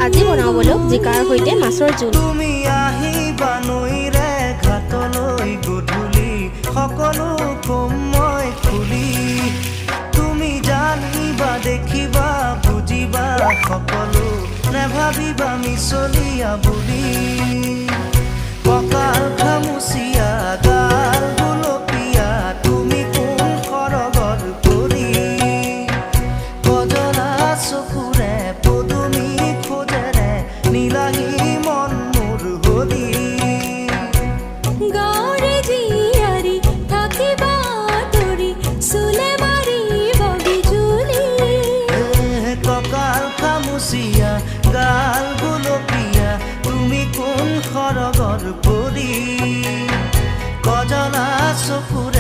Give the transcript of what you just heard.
আজি বনাওঁ বলক জিকাৰ সৈতে মাছৰ জোল। তুমি আহিবা নৈৰে ঘাটলৈ গধূলি সকলো কম মই খুলি তুমি জানিবা দেখিবা বুজিবা সকলো নেভাবিবা মিছলীয়া বুলি কঁকাল খামুচিয়া গাল গুলপীয়া তুমি কোন সৰগৰ কৰি কজলা চকুৰে পদুমী খোজেৰে নীলাহী মন মোৰ হলি গাঁৱৰে জীয়াৰী থাকিবা তৰি চুলে মাৰিব বিজুলি কঁকাল খামুচিয়া গাল গুলপীয়া তুমি কোন সৰগৰ পৰি কজলা চকুৰে